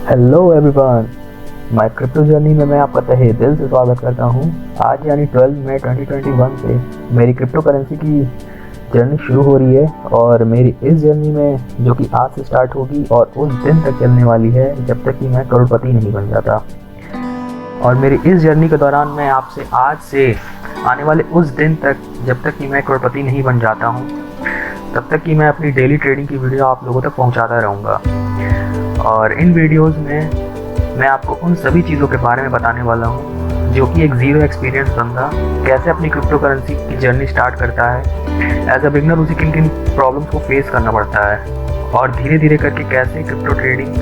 Hello everyone, my crypto journey में मैं आपका तहे दिल से स्वागत करता हूं। आज यानी 12 मई 2021 से मेरी क्रिप्टो करेंसी की जर्नी शुरू हो रही है और मेरी इस जर्नी में जो कि आज से स्टार्ट होगी और उस दिन तक चलने वाली है जब तक कि मैं करोड़पति नहीं बन जाता। और मेरी इस जर्नी के दौरान मैं आपसे आज से आने वाले उस दिन तक, जब तक कि मैं करोड़पति नहीं बन जाता हूँ, तब तक कि मैं अपनी डेली ट्रेडिंग की वीडियो आप लोगों तक पहुँचाता रहूँगा। और इन वीडियोस में मैं आपको उन सभी चीज़ों के बारे में बताने वाला हूँ जो कि एक ज़ीरो एक्सपीरियंस बंदा कैसे अपनी क्रिप्टो करेंसी की जर्नी स्टार्ट करता है। एज अ बिगनर उसे किन किन प्रॉब्लम्स को फेस करना पड़ता है और धीरे धीरे करके कैसे क्रिप्टो ट्रेडिंग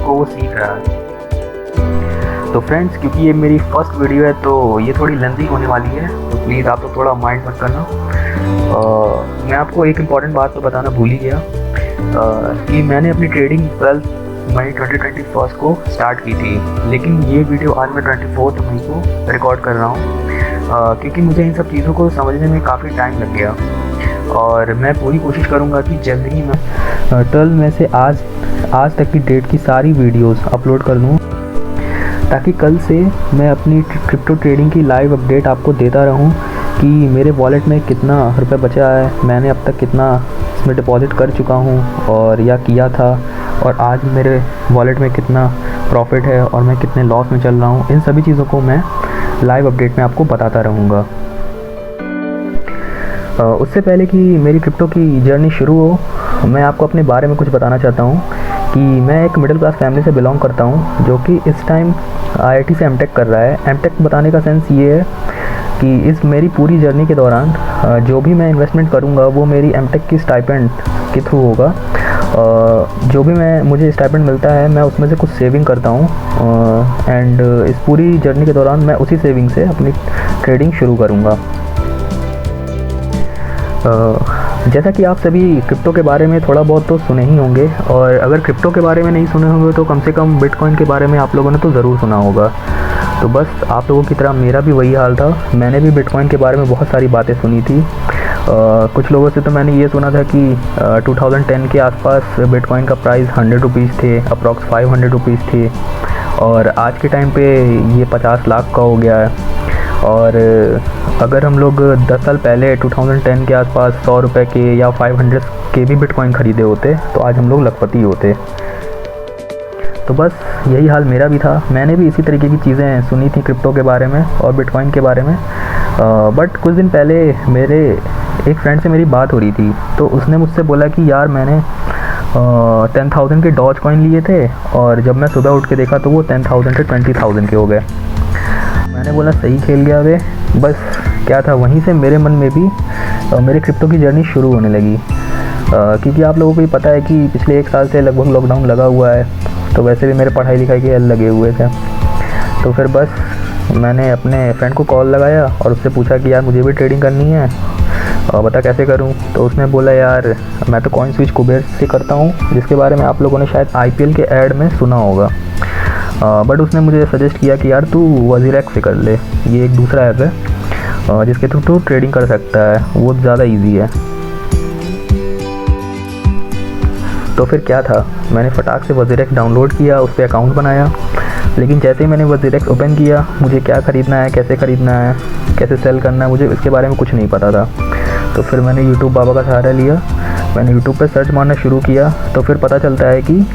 को वो सीख रहा है। तो फ्रेंड्स, क्योंकि ये मेरी फर्स्ट वीडियो है तो ये थोड़ी लेंथी होने वाली है, तो प्लीज़ आप लोग थोड़ा माइंड मत करना। मैं आपको एक इम्पॉर्टेंट बात तो बताना भूल ही गया कि मैंने अपनी ट्रेडिंग 12 मई 2021 को स्टार्ट की थी, लेकिन ये वीडियो आज मैं 24 मई को रिकॉर्ड कर रहा हूँ क्योंकि मुझे इन सब चीज़ों को समझने में काफ़ी टाइम लग गया। और मैं पूरी कोशिश करूँगा कि जल्द ही मैं 12 मई से आज तक की डेट की सारी वीडियोस अपलोड कर दूँ, ताकि कल से मैं अपनी क्रिप्टो ट्रेडिंग की लाइव अपडेट आपको देता रहूँ कि मेरे वॉलेट में कितना रुपये बचा है, मैंने अब तक कितना इसमें डिपॉजिट कर चुका हूँ और या किया था, और आज मेरे वॉलेट में कितना प्रॉफिट है और मैं कितने लॉस में चल रहा हूँ। इन सभी चीज़ों को मैं लाइव अपडेट में आपको बताता रहूँगा। उससे पहले कि मेरी क्रिप्टो की जर्नी शुरू हो, मैं आपको अपने बारे में कुछ बताना चाहता हूँ कि मैं एक मिडिल क्लास फैमिली से बिलोंग करता हूँ जो कि इस टाइम IIT से एमटेक कर रहा है। एमटेक बताने का सेंस ये है कि इस मेरी पूरी जर्नी के दौरान जो भी मैं इन्वेस्टमेंट करूँगा वो मेरी एमटेक की स्टाइपेंड के थ्रू होगा। जो भी मुझे स्टाइपेंड मिलता है मैं उसमें से कुछ सेविंग करता हूँ एंड इस पूरी जर्नी के दौरान मैं उसी सेविंग से अपनी ट्रेडिंग शुरू करूँगा। जैसा कि आप सभी क्रिप्टो के बारे में थोड़ा बहुत तो सुने ही होंगे, और अगर क्रिप्टो के बारे में नहीं सुने होंगे तो कम से कम बिटकॉइन के बारे में आप लोगों ने तो ज़रूर सुना होगा। तो बस आप लोगों की तरह मेरा भी वही हाल था। मैंने भी बिटकॉइन के बारे में बहुत सारी बातें सुनी थी। कुछ लोगों से तो मैंने ये सुना था कि 2010 के आसपास बिटकॉइन का प्राइस 100 रुपीज़ थे, अप्रॉक्स 500 रुपीज़ थे, और आज के टाइम पे ये 50 लाख का हो गया है। और अगर हम लोग 10 साल पहले 2010 के आसपास 100 रुपये के या 500 के भी बिटकॉइन ख़रीदे होते तो आज हम लोग लखपति होते। तो बस यही हाल मेरा भी था। मैंने भी इसी तरीके की चीज़ें सुनी थी क्रिप्टो के बारे में और बिटकॉइन के बारे में। बट कुछ दिन पहले मेरे एक फ्रेंड से मेरी बात हो रही थी, तो उसने मुझसे बोला कि यार मैंने 10,000 के डॉज कॉइन लिए थे और जब मैं सुबह उठ के देखा तो वो 10,000 से 20,000 के हो गए। मैंने बोला सही खेल गया वे। बस क्या था, वहीं से मेरे मन में भी मेरे क्रिप्टो की जर्नी शुरू होने लगी। क्योंकि आप लोगों को भी पता है कि पिछले 1 साल से लगभग लॉकडाउन लगा हुआ है, तो वैसे भी मेरे पढ़ाई लिखाई के लगे हुए थे। तो फिर बस मैंने अपने फ्रेंड को कॉल लगाया और उससे पूछा कि यार मुझे भी ट्रेडिंग करनी है और बता कैसे करूं। तो उसने बोला यार मैं तो कॉइन स्विच कुबेर से करता हूं, जिसके बारे में आप लोगों ने शायद IPL के ऐड में सुना होगा। बट उसने मुझे सजेस्ट किया कि यार तू वजीरेक्स से कर ले, ये एक दूसरा ऐप है जिसके थ्रू तू ट्रेडिंग कर सकता है, वो ज़्यादा ईजी है। तो फिर क्या था, मैंने फटाक से वजीरेक्स डाउनलोड किया, उस पर अकाउंट बनाया। लेकिन जैसे ही मैंने वजीरेक्स ओपन किया, मुझे क्या ख़रीदना है, कैसे ख़रीदना है, कैसे सेल करना है, मुझे इसके बारे में कुछ नहीं पता था। तो फिर मैंने यूट्यूब बाबा का सहारा लिया। मैंने यूट्यूब पर सर्च मारना शुरू किया तो फिर पता चलता है कि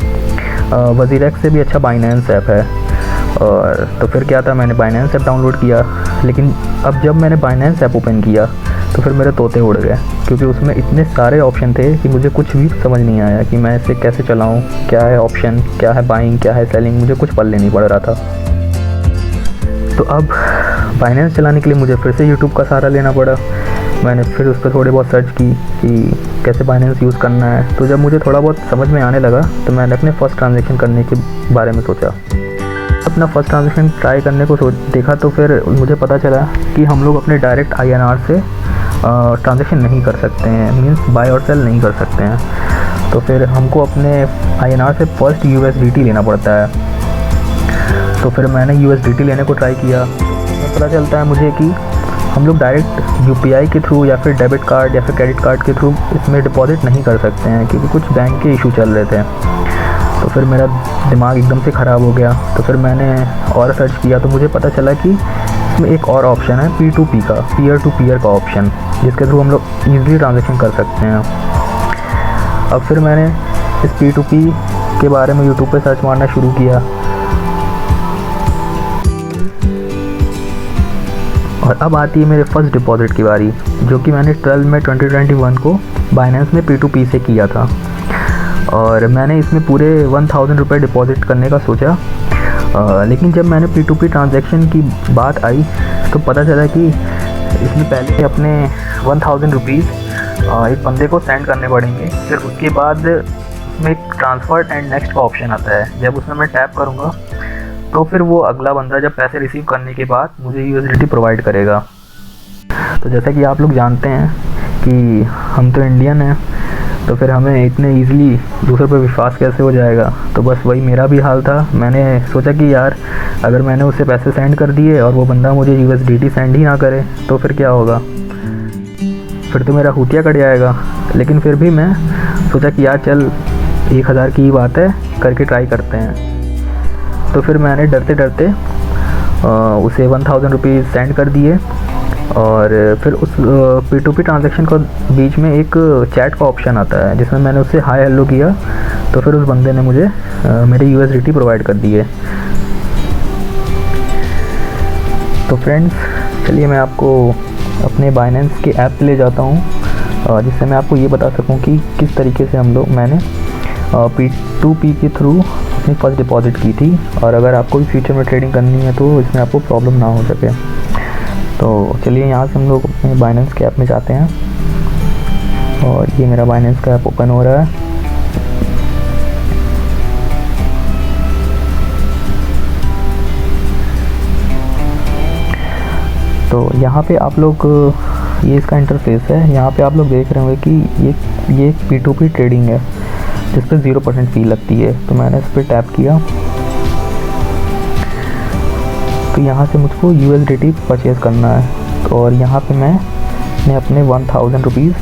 वजीरेक्स से भी अच्छा बाइनेंस ऐप है। और तो फिर क्या था, मैंने बाइनेंस ऐप डाउनलोड किया। लेकिन अब जब मैंने बाइनेंस ऐप ओपन किया तो फिर मेरे तोते उड़ गए, क्योंकि उसमें इतने सारे ऑप्शन थे कि मुझे कुछ भी समझ नहीं आया कि मैं इसे कैसे चलाऊं, क्या है ऑप्शन, क्या है बाइंग, क्या है सेलिंग, मुझे कुछ पल्ले नहीं पड़ रहा था। तो अब बाइनेंस चलाने के लिए मुझे फिर से यूट्यूब का सहारा लेना पड़ा। मैंने फिर उस पर थोड़ी बहुत सर्च की कि कैसे बाइनेंस यूज़ करना है। तो जब मुझे थोड़ा बहुत समझ में आने लगा तो मैंने अपने फ़र्स्ट ट्रांजेक्शन करने के बारे में सोचा। अपना फ़र्स्ट ट्रांजेक्शन ट्राई करने को देखा तो फिर मुझे पता चला कि हम लोग अपने डायरेक्ट INR से ट्रांजेक्शन नहीं कर सकते हैं, मींस बाय और सेल नहीं कर सकते हैं। तो फिर हमको अपने INR से फर्स्ट USDT लेना पड़ता है। तो फिर मैंने USDT लेने को ट्राई किया। पता चलता है मुझे कि हम लोग डायरेक्ट UPI के थ्रू या फिर डेबिट कार्ड या फिर क्रेडिट कार्ड के थ्रू इसमें डिपॉजिट नहीं कर सकते हैं, क्योंकि कुछ बैंक के इशू चल रहे थे। तो फिर मेरा दिमाग एकदम से ख़राब हो गया। तो फिर मैंने और सर्च किया तो मुझे पता चला कि इसमें एक और ऑप्शन है P2P का, पीयर टू पीयर का ऑप्शन, जिसके थ्रू हम लोग ईज़िली ट्रांजेक्शन कर सकते हैं। अब फिर मैंने इस P2P के बारे में यूट्यूब पे सर्च मारना शुरू किया और अब आती है मेरे फर्स्ट डिपॉज़िट की बारी, जो कि मैंने 12 मई 2021 को बाइनेंस में P2P से किया था। और मैंने इसमें पूरे 1000 रुपये डिपॉज़िट करने का सोचा, लेकिन जब मैंने P2P ट्रांजैक्शन की बात आई तो पता चला कि इसमें पहले अपने 1000 रुपीज़ एक बंदे को सेंड करने पड़ेंगे। फिर उसके बाद उसमें एक ट्रांसफ़र एंड नेक्स्ट का ऑप्शन आता है। जब उसमें मैं टैप करूँगा तो फिर वो अगला बंदा जब पैसे रिसीव करने के बाद मुझे USDT प्रोवाइड करेगा। तो जैसा कि आप लोग जानते हैं कि हम तो इंडियन हैं, तो फिर हमें इतने ईज़िली दूसरों पर विश्वास कैसे हो जाएगा। तो बस वही मेरा भी हाल था। मैंने सोचा कि यार अगर मैंने उसे पैसे सेंड कर दिए और वो बंदा मुझे USDT सेंड ही ना करे तो फिर क्या होगा, फिर तो मेरा हुतिया कट जाएगा। लेकिन फिर भी मैं सोचा कि यार चल 1000 की ही बात है, करके ट्राई करते हैं। तो फिर मैंने डरते डरते उसे 1000 रुपीज़ सेंड कर दिए। और फिर उस P2P ट्रांजैक्शन को बीच में एक चैट का ऑप्शन आता है, जिसमें मैंने उससे हाय हेलो किया। तो फिर उस बंदे ने मुझे मेरे USDT प्रोवाइड कर दिए। तो फ्रेंड्स चलिए मैं आपको अपने बाइनेंस के ऐप पे ले जाता हूँ, जिससे मैं आपको ये बता सकूँ कि किस तरीके से मैंने P2P के थ्रू अपनी फर्स्ट डिपॉज़िट की थी। और अगर आपको भी फ्यूचर में ट्रेडिंग करनी है तो इसमें आपको प्रॉब्लम ना हो सके। तो चलिए यहाँ से हम लोग अपने बाइनेंस के ऐप में जाते हैं और ये मेरा बाइनेंस का ऐप ओपन हो रहा है। तो यहाँ पे आप लोग ये इसका इंटरफेस है। यहाँ पे आप लोग देख रहे होंगे कि ये P2P ट्रेडिंग है, जिस पर 0% फ़ी लगती है। तो मैंने इस पर टैप किया तो यहाँ से मुझको USDT परचेज़ करना है। और यहाँ पे मैंने अपने 1000 रुपीज़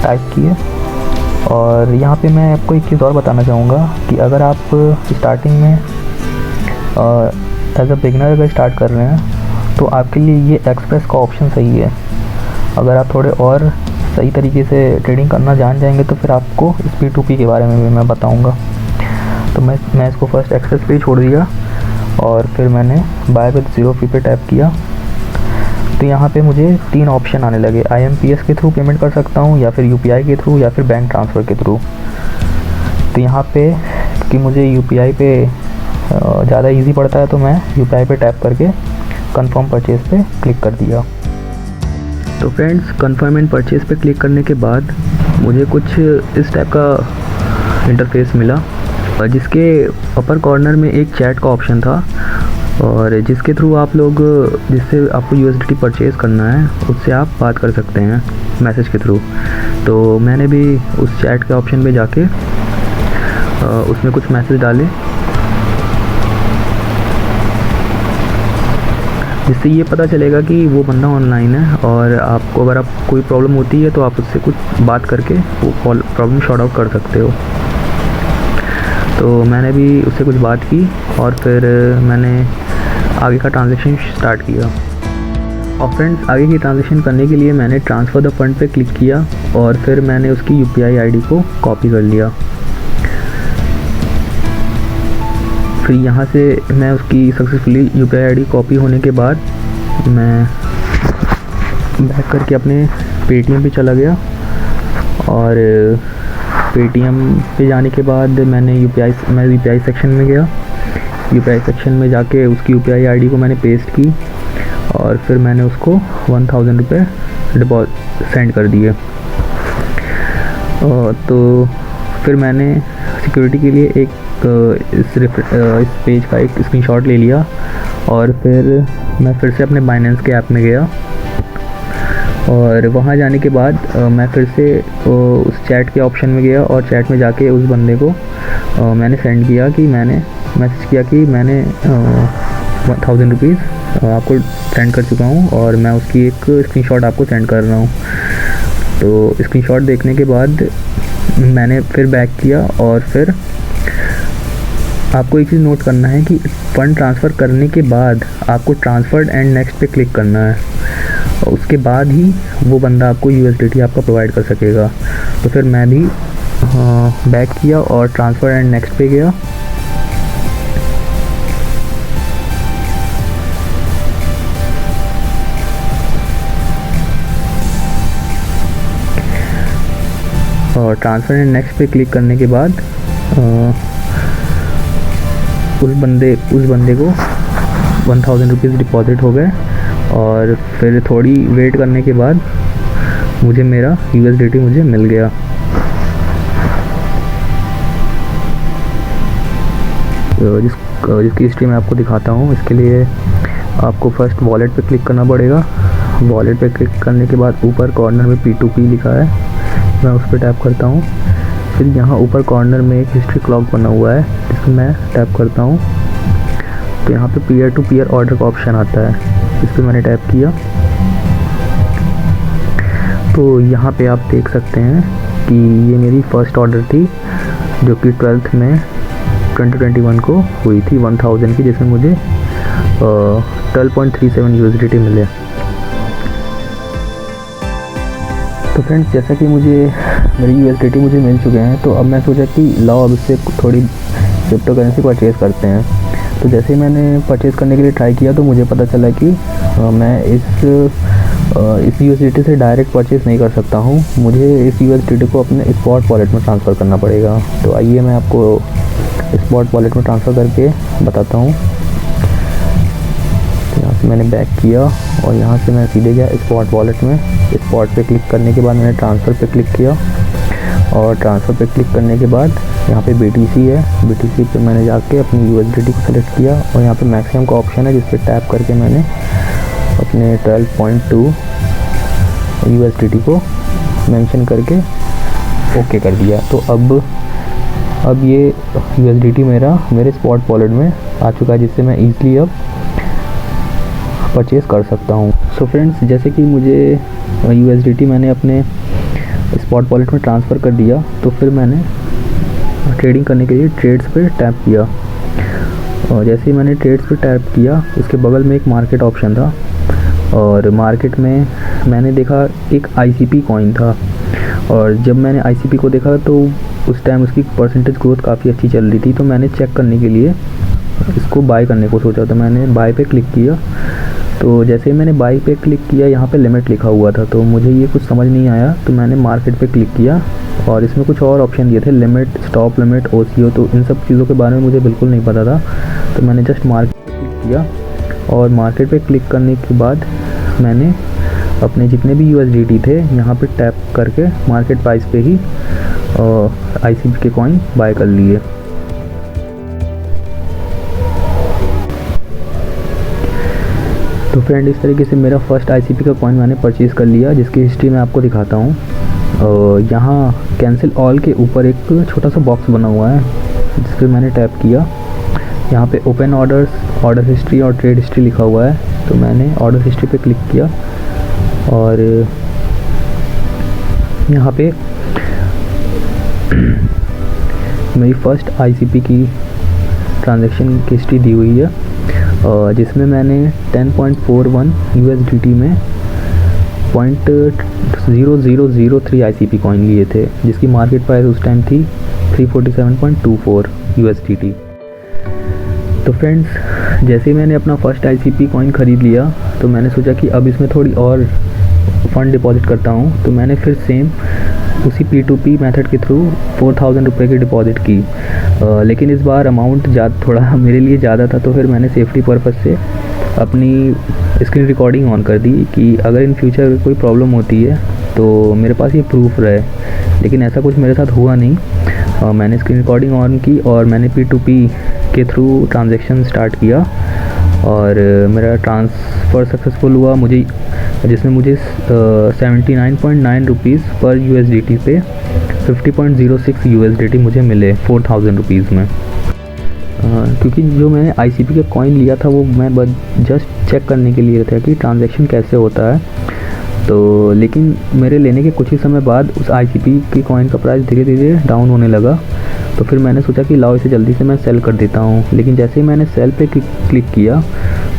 टाइप किए। और यहाँ पे मैं आपको एक चीज़ और बताना चाहूँगा कि अगर आप स्टार्टिंग में एज अ बिगनर अगर स्टार्ट कर रहे हैं तो आपके लिए ये एक्सप्रेस का ऑप्शन सही है। अगर आप थोड़े और सही तरीके से ट्रेडिंग करना जान जाएंगे तो फिर आपको इस P2P के बारे में भी मैं बताऊँगा। तो मैं इसको फर्स्ट एक्सप्रेस पे छोड़ दिया और फिर मैंने बाय विद 0 फी पे टैप किया। तो यहाँ पे मुझे 3 ऑप्शन आने लगे। IMPS के थ्रू पेमेंट कर सकता हूँ, या फिर UPI के थ्रू, या फिर बैंक ट्रांसफ़र के थ्रू। तो यहाँ पे क्योंकि मुझे UPI पे ज़्यादा इजी पड़ता है तो मैं UPI पे टैप करके कंफर्म परचेज़ पे क्लिक कर दिया। तो फ्रेंड्स कंफर्म एंड परचेज़ पे क्लिक करने के बाद मुझे कुछ इस टाइप का इंटरफेस मिला, जिसके अपर कॉर्नर में एक चैट का ऑप्शन था और जिसके थ्रू आप लोग जिससे आपको USDT परचेज़ करना है उससे आप बात कर सकते हैं मैसेज के थ्रू। तो मैंने भी उस चैट के ऑप्शन पे जाके उसमें कुछ मैसेज डाले, जिससे ये पता चलेगा कि वो बंदा ऑनलाइन है और आपको अगर आप कोई प्रॉब्लम होती है तो आप उससे कुछ बात करके वो प्रॉब्लम सॉर्ट आउट कर सकते हो। तो मैंने भी उससे कुछ बात की और फिर मैंने आगे का ट्रांजैक्शन स्टार्ट किया। और फ्रेंड्स आगे की ट्रांजैक्शन करने के लिए मैंने ट्रांसफ़र द फंड पे क्लिक किया और फिर मैंने उसकी UPI ID को कॉपी कर लिया। फिर यहाँ से मैं उसकी सक्सेसफुली UPI ID कॉपी होने के बाद मैं बैक करके अपने Paytm पे चला गया। और Paytm पे जाने के बाद मैं UPI सेक्शन में गया। UPI सेक्शन में जाके उसकी UPI ID को मैंने पेस्ट की और फिर मैंने उसको 1000 रुपये सेंड कर दिए। तो फिर मैंने सिक्योरिटी के लिए एक इस पेज का एक स्क्रीनशॉट ले लिया और फिर मैं फिर से अपने बाइनेंस के ऐप में गया। और वहाँ जाने के बाद मैं फिर से उस चैट के ऑप्शन में गया और चैट में जाके उस बंदे को मैंने सेंड किया कि मैंने मैसेज किया कि मैंने 1000 रुपीज़ आपको सेंड कर चुका हूँ और मैं उसकी एक स्क्रीनशॉट आपको सेंड कर रहा हूँ। तो स्क्रीनशॉट देखने के बाद मैंने फिर बैक किया और फिर आपको एक चीज़ नोट करना है कि फ़ंड ट्रांसफ़र करने के बाद आपको ट्रांसफ़र्ड एंड नेक्स्ट पे क्लिक करना है, और उसके बाद ही वो बंदा आपको USDT आपका प्रोवाइड कर सकेगा। तो फिर मैं भी बैक किया और ट्रांसफ़र एंड नेक्स्ट पे गया। और ट्रांसफ़र एंड नेक्स्ट पे क्लिक करने के बाद उस बंदे को 1000 रुपीज़ डिपॉज़िट हो गए। और फिर थोड़ी वेट करने के बाद मुझे मेरा USDT मुझे मिल गया। जिसकी हिस्ट्री मैं आपको दिखाता हूँ। इसके लिए आपको फर्स्ट वॉलेट पे क्लिक करना पड़ेगा। वॉलेट पे क्लिक करने के बाद ऊपर कॉर्नर में P2P लिखा है, मैं उस पर टैप करता हूँ। फिर यहाँ ऊपर कॉर्नर में एक हिस्ट्री क्लॉक बना हुआ है, जिस पर मैं टैप करता हूँ। तो यहाँ पे पीयर टू पीयर ऑर्डर का ऑप्शन आता है, इस पर मैंने टैप किया। तो यहाँ पे आप देख सकते हैं कि ये मेरी फ़र्स्ट ऑर्डर थी, जो कि 12th में 2021 को हुई थी 1000 की, जिसमें मुझे 12.37 USDT मिले। तो फ्रेंड्स, जैसा कि मेरी USDT मुझे मिल चुके हैं, तो अब मैं सोचा कि लाओ अब इससे थोड़ी क्रिप्टो करेंसी परचेज़ करते हैं। तो जैसे ही मैंने परचेज़ करने के लिए ट्राई किया तो मुझे पता चला कि मैं इस USDT से डायरेक्ट परचेज़ नहीं कर सकता हूँ, मुझे इस USDT को अपने स्पॉट वॉलेट में ट्रांसफ़र करना पड़ेगा। तो आइए मैं आपको स्पॉट वॉलेट में ट्रांसफ़र करके बताता हूँ। तो यहाँ से मैंने बैक किया और यहाँ से मैं सीधे गया स्पॉट वॉलेट में। स्पॉट पे क्लिक करने के बाद मैंने ट्रांसफ़र पे क्लिक किया, और ट्रांसफ़र पे क्लिक करने के बाद यहाँ पे BTC है, BTC पे मैंने जाके अपनी USDT को सेलेक्ट किया, और यहाँ पे मैक्सिमम का ऑप्शन है, जिस पे टैप करके मैंने अपने 12.2 USDT को मेंशन करके ओके कर दिया। तो अब ये USDT मेरे स्पॉट वॉलेट में आ चुका है, जिससे मैं ईज़िली अब परचेज़ कर सकता हूँ। सो फ्रेंड्स, जैसे कि मुझे USDT मैंने अपने स्पॉट वॉलेट में ट्रांसफ़र कर दिया, तो फिर मैंने ट्रेडिंग करने के लिए ट्रेड्स पे टैप किया। और जैसे ही मैंने ट्रेड्स पे टैप किया, उसके बगल में एक मार्केट ऑप्शन था, और मार्केट में मैंने देखा एक ICP कॉइन था। और जब मैंने ICP को देखा तो उस टाइम उसकी परसेंटेज ग्रोथ काफ़ी अच्छी चल रही थी, तो मैंने चेक करने के लिए इसको बाय करने को सोचा। तो मैंने बाय पे क्लिक किया। तो जैसे ही मैंने बाई पे क्लिक किया, यहाँ पे लिमिट लिखा हुआ था, तो मुझे ये कुछ समझ नहीं आया, तो मैंने मार्केट पे क्लिक किया, और इसमें कुछ और ऑप्शन दिए थे, लिमिट, स्टॉप लिमिट, OCO। तो इन सब चीज़ों के बारे में मुझे बिल्कुल नहीं पता था, तो मैंने जस्ट मार्केट पे क्लिक किया। और मार्केट पे क्लिक करने के बाद मैंने अपने जितने भी USDT थे यहाँ पे टैप करके मार्केट प्राइस पे ही ICP के कॉइन बाय कर लिए। तो फ्रेंड, इस तरीके से मेरा फर्स्ट ICP का कॉइन मैंने परचेज़ कर लिया, जिसकी हिस्ट्री मैं आपको दिखाता हूँ। यहाँ कैंसिल ऑल के ऊपर एक छोटा सा बॉक्स बना हुआ है, जिस पर मैंने टैप किया। यहाँ पे ओपन ऑर्डर्स, ऑर्डर हिस्ट्री और ट्रेड हिस्ट्री लिखा हुआ है, तो मैंने ऑर्डर हिस्ट्री पे क्लिक किया, और यहाँ पे मेरी फर्स्ट ICP की ट्रांजैक्शन की हिस्ट्री दी हुई है, जिसमें मैंने 10.41 USDT में 0.0003 ICP कॉइन लिए थे, जिसकी मार्केट प्राइस उस टाइम थी 347.24 USDT। तो फ्रेंड्स, जैसे ही मैंने अपना फर्स्ट ICP कॉइन ख़रीद लिया, तो मैंने सोचा कि अब इसमें थोड़ी और फ़ंड डिपॉज़िट करता हूँ। तो मैंने फिर सेम उसी P2P मेथड के थ्रू 4000 रुपये की डिपॉज़िट की, लेकिन इस बार अमाउंट थोड़ा मेरे लिए ज़्यादा था, तो फिर मैंने सेफ्टी पर्पज़ से अपनी स्क्रीन रिकॉर्डिंग ऑन कर दी कि अगर इन फ्यूचर कोई प्रॉब्लम होती है तो मेरे पास ये प्रूफ रहे। लेकिन ऐसा कुछ मेरे साथ हुआ नहीं। मैंने स्क्रीन रिकॉर्डिंग ऑन की और मैंने P2P के थ्रू ट्रांजैक्शन स्टार्ट किया, और मेरा ट्रांसफ़र सक्सेसफुल हुआ, जिसमें मुझे 79.9 रुपीज़ पर USDT पे 50.06 USDT मुझे मिले 4000 रुपीज़ में। क्योंकि जो मैंने ICP का कॉइन लिया था वो मैं बस जस्ट चेक करने के लिए था कि ट्रांजैक्शन कैसे होता है। तो लेकिन मेरे लेने के कुछ ही समय बाद उस ICP की कॉइन का प्राइस धीरे धीरे डाउन होने लगा। तो फिर मैंने सोचा कि लाओ इसे जल्दी से मैं सेल कर देता हूँ। लेकिन जैसे ही मैंने सेल पे क्लिक किया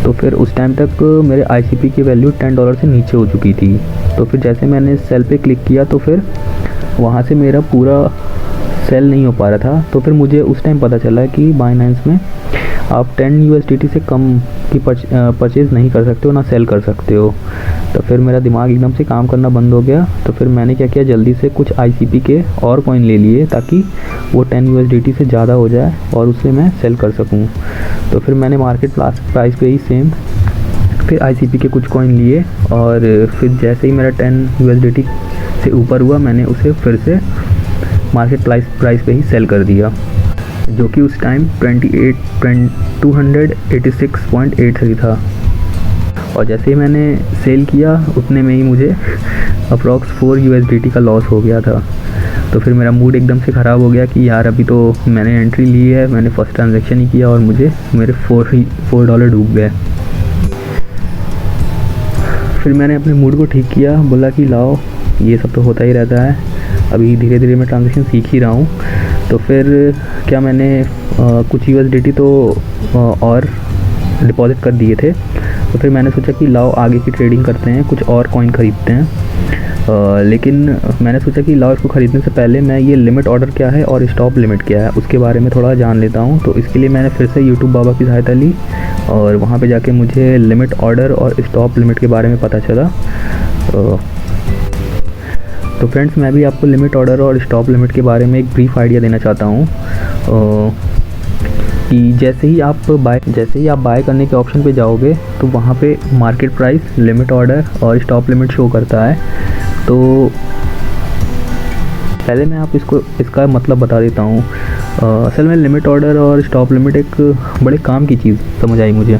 तो फिर उस टाइम तक मेरे ICP की वैल्यू $10 से नीचे हो चुकी थी। तो फिर जैसे मैंने सेल पे क्लिक किया तो फिर वहाँ से मेरा पूरा सेल नहीं हो पा रहा था। तो फिर मुझे उस टाइम पता चला कि बाइनेंस में आप 10 USDT से कम की परचेज़ नहीं कर सकते हो, ना सेल कर सकते हो। तो फिर मेरा दिमाग एकदम से काम करना बंद हो गया। तो फिर मैंने क्या किया, जल्दी से कुछ ICP के और कॉइन ले लिए ताकि वो 10 USDT से ज़्यादा हो जाए और उसे मैं सेल कर सकूं। तो फिर मैंने मार्केट प्राइस पे ही सेम फिर ICP के कुछ कॉइन लिए और फिर जैसे ही मेरा 10 USDT से ऊपर हुआ मैंने उसे फिर से मार्केट प्राइस पे ही सेल कर दिया, जो कि उस टाइम 286.83 था। और जैसे ही मैंने सेल किया उतने में ही मुझे अप्रॉक्स 4 USDT का लॉस हो गया था। तो फिर मेरा मूड एकदम से ख़राब हो गया कि यार अभी तो मैंने एंट्री ली है, मैंने फर्स्ट ट्रांजैक्शन ही किया और मुझे मेरे $4 डूब गए। फिर मैंने अपने मूड को ठीक किया, बोला कि लाओ ये सब तो होता ही रहता है, अभी धीरे धीरे मैं ट्रांजैक्शन सीख ही रहा हूँ। तो फिर क्या मैंने कुछ USDT तो और डिपॉज़िट कर दिए थे। तो फिर मैंने सोचा कि लाओ आगे की ट्रेडिंग करते हैं, कुछ और कॉइन ख़रीदते हैं। लेकिन मैंने सोचा कि लाओ इसको ख़रीदने से पहले मैं ये लिमिट ऑर्डर क्या है और स्टॉप लिमिट क्या है उसके बारे में थोड़ा जान लेता हूँ। तो इसके लिए मैंने फिर से यूट्यूब बाबा की सहायता ली और वहाँ पे जाके मुझे लिमिट ऑर्डर और स्टॉप लिमिट के बारे में पता चला। तो फ्रेंड्स, मैं भी आपको लिमिट ऑर्डर और स्टॉप लिमिट के बारे में एक ब्रीफ आइडिया देना चाहता हूँ कि जैसे ही आप बाय करने के ऑप्शन पे जाओगे तो वहाँ पे मार्केट प्राइस, लिमिट ऑर्डर और स्टॉप लिमिट शो करता है। तो पहले मैं इसका मतलब बता देता हूँ। असल में लिमिट ऑर्डर और स्टॉप लिमिट एक बड़े काम की चीज़ समझ आई मुझे।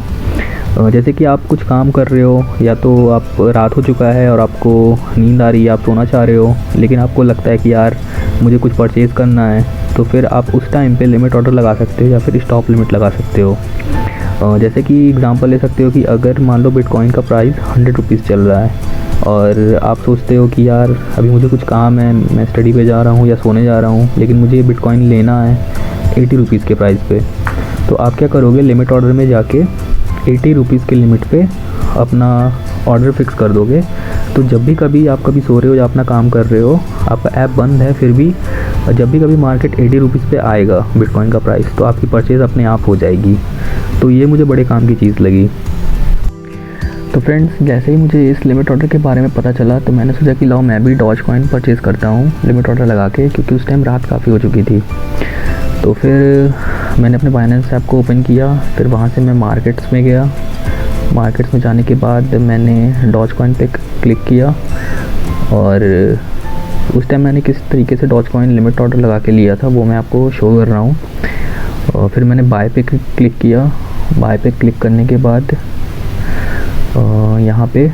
जैसे कि आप कुछ काम कर रहे हो, या तो आप रात हो चुका है और आपको नींद आ रही है, आप सोना चाह रहे हो, लेकिन आपको लगता है कि यार मुझे कुछ परचेज़ करना है, तो फिर आप उस टाइम पे लिमिट ऑर्डर लगा सकते हो या फिर स्टॉप लिमिट लगा सकते हो। जैसे कि एग्ज़ाम्पल ले सकते हो कि अगर मान लो बिटकॉइन का प्राइस ₹100 चल रहा है और आप सोचते हो कि यार अभी मुझे कुछ काम है, मैं स्टडी पे जा रहा हूँ या सोने जा रहा हूँ, लेकिन मुझे बिटकॉइन लेना है ₹80 के प्राइस पे। तो आप क्या करोगे, लिमिट ऑर्डर में जाके ₹80 के लिमिट पे अपना ऑर्डर फिक्स कर दोगे। तो जब भी कभी आप सो रहे हो या अपना काम कर रहे हो, आपका ऐप बंद है, फिर भी जब भी कभी मार्केट ₹80 पे आएगा बिटकॉइन का प्राइस, तो आपकी परचेज़ अपने आप हो जाएगी। तो ये मुझे बड़े काम की चीज़ लगी। तो फ्रेंड्स, जैसे ही मुझे इस लिमिट ऑर्डर के बारे में पता चला तो मैंने सोचा कि लाओ मैं भी डॉज कॉइन परचेज़ करता हूँ लिमिट ऑर्डर लगा के, क्योंकि उस टाइम रात काफ़ी हो चुकी थी। तो फिर मैंने अपने बाइनेंस ऐप को ओपन किया, फिर वहाँ से मैं मार्केट्स में गया। मार्केट्स में जाने के बाद मैंने डॉज कॉइन पे क्लिक किया और उस टाइम मैंने किस तरीके से डॉज कॉइन लिमिट ऑर्डर लगा के लिया था वो मैं आपको शो कर रहा हूँ। और फिर मैंने बाय पे क्लिक किया। बाय पे क्लिक करने के बाद यहाँ पे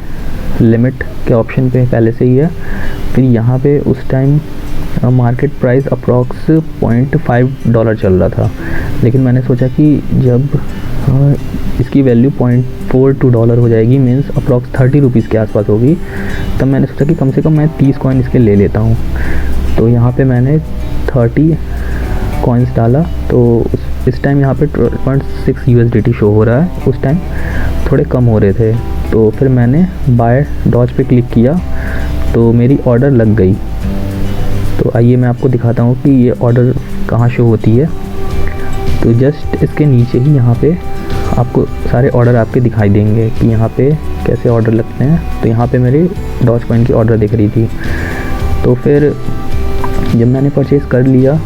लिमिट के ऑप्शन पे पहले से ही है। फिर यहाँ पे उस टाइम मार्केट प्राइस अप्रॉक्स $0.5 चल रहा था, लेकिन मैंने सोचा कि जब इसकी वैल्यू $0.42 हो जाएगी, मीन्स अप्रॉक्स ₹30 के आसपास होगी, तब मैंने सोचा कि कम से कम मैं 30 कॉइन इसके ले लेता हूँ। तो यहाँ पे मैंने 30 कॉइन्स डाला। तो इस टाइम यहाँ पे 12.6 USDT शो हो रहा है, उस टाइम थोड़े कम हो रहे थे। तो फिर मैंने बाय डॉज पे क्लिक किया तो मेरी ऑर्डर लग गई। तो आइए मैं आपको दिखाता हूँ कि ये ऑर्डर कहाँ शो होती है। तो जस्ट इसके नीचे ही यहाँ पे आपको सारे ऑर्डर आपके दिखाई देंगे कि यहाँ पे कैसे ऑर्डर लगते हैं। तो यहाँ पे मेरी डॉज कॉइन की ऑर्डर दिख रही थी। तो फिर जब मैंने परचेज़ कर लिया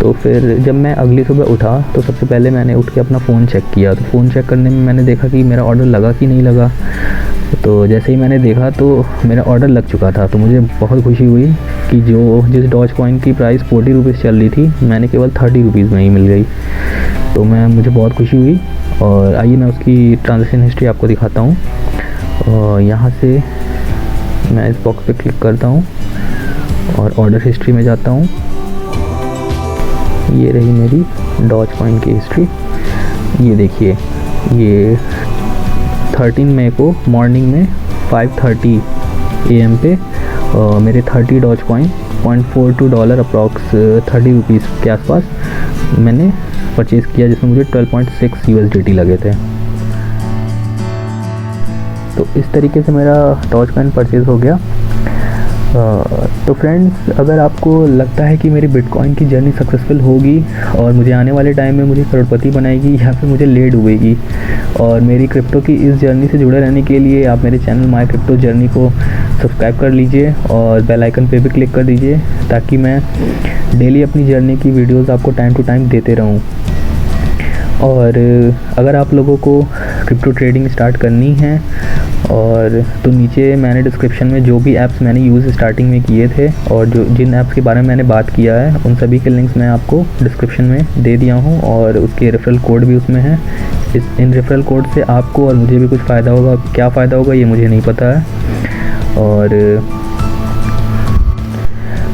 तो फिर जब मैं अगली सुबह उठा तो सबसे पहले मैंने उठ के अपना फ़ोन चेक किया। तो फ़ोन चेक करने में मैंने देखा कि मेरा ऑर्डर लगा कि नहीं लगा। तो जैसे ही मैंने देखा तो मेरा ऑर्डर लग चुका था। तो मुझे बहुत खुशी हुई कि जिस डॉज कॉइन की प्राइस ₹40 चल रही थी, मैंने केवल ₹30 में ही मिल गई। तो मुझे बहुत खुशी हुई। और आइए मैं उसकी ट्रांजैक्शन हिस्ट्री आपको दिखाता हूँ। और यहाँ से मैं इस बॉक्स पे क्लिक करता हूँ और ऑर्डर हिस्ट्री में जाता हूँ। ये रही मेरी डॉज कॉइन की हिस्ट्री। ये देखिए, ये 13 मई को मॉर्निंग में 5:30 AM पे मेरे 30 डॉज कॉइन $0.42 अप्रॉक्स 30 रुपीज़ के आसपास मैंने परचेज़ किया, जिसमें मुझे 12.6 USDT लगे थे। तो इस तरीके से मेरा डॉज कॉइन परचेज़ हो गया। तो फ्रेंड्स, अगर आपको लगता है कि मेरी बिटकॉइन की जर्नी सक्सेसफुल होगी और मुझे आने वाले टाइम में मुझे करोड़पति बनाएगी या फिर मुझे ले डूबेगी, और मेरी क्रिप्टो की इस जर्नी से जुड़े रहने के लिए आप मेरे चैनल माय क्रिप्टो जर्नी को सब्सक्राइब कर लीजिए और बेल आइकन पे भी क्लिक कर दीजिए, ताकि मैं डेली अपनी जर्नी की वीडियोस आपको टाइम टू टाइम देते रहूं। और अगर आप लोगों को क्रिप्टो ट्रेडिंग स्टार्ट करनी है और तो नीचे मैंने डिस्क्रिप्शन में जो भी ऐप्स मैंने यूज़ स्टार्टिंग में किए थे और जो जिन ऐप्स के बारे में मैंने बात किया है उन सभी के लिंक्स मैं आपको डिस्क्रिप्शन में दे दिया हूँ, और उसके रेफरल कोड भी उसमें है। इन रेफरल कोड से आपको और मुझे भी कुछ फ़ायदा होगा। क्या फ़ायदा होगा ये मुझे नहीं पता है। और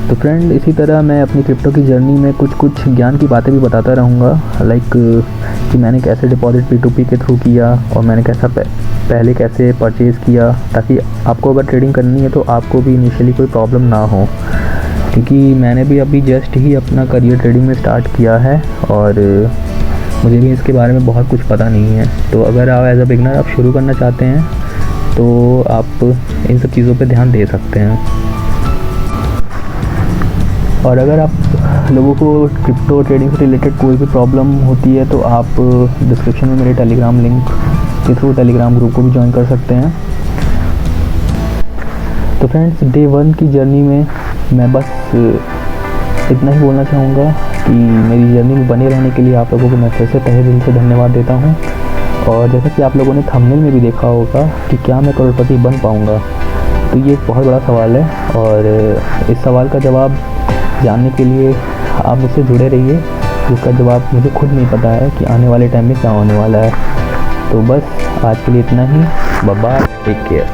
तो फ्रेंड, इसी तरह मैं अपनी क्रिप्टो की जर्नी में कुछ ज्ञान की बातें भी बताता रहूँगा, लाइक कि मैंने कैसे डिपॉजिट P2P के थ्रू किया और मैंने पहले कैसे परचेज़ किया, ताकि आपको अगर ट्रेडिंग करनी है तो आपको भी इनिशियली कोई प्रॉब्लम ना हो, क्योंकि मैंने भी अभी जस्ट ही अपना करियर ट्रेडिंग में स्टार्ट किया है और मुझे भी इसके बारे में बहुत कुछ पता नहीं है। तो अगर आप एज अ बिगनर आप शुरू करना चाहते हैं तो आप इन सब चीज़ों पे ध्यान दे सकते हैं। और अगर आप लोगों को क्रिप्टो ट्रेडिंग से रिलेटेड कोई भी प्रॉब्लम होती है तो आप डिस्क्रिप्शन में मेरे टेलीग्राम लिंक के थ्रू टेलीग्राम ग्रुप को भी ज्वाइन कर सकते हैं। तो फ्रेंड्स, डे 1 की जर्नी में मैं बस इतना ही बोलना चाहूँगा कि मेरी जर्नी में बने रहने के लिए आप लोगों को मैं फिर से तहे दिल से धन्यवाद देता हूँ। और जैसा कि आप लोगों ने थंबनेल में भी देखा होगा कि क्या मैं करोड़पति बन पाऊँगा, तो ये एक बहुत बड़ा सवाल है, और इस सवाल का जवाब जानने के लिए आप मुझसे जुड़े रहिए, जिसका जवाब मुझे खुद नहीं पता है कि आने वाले टाइम में क्या होने वाला है। तो बस आज के लिए इतना ही। Bye bye, take care.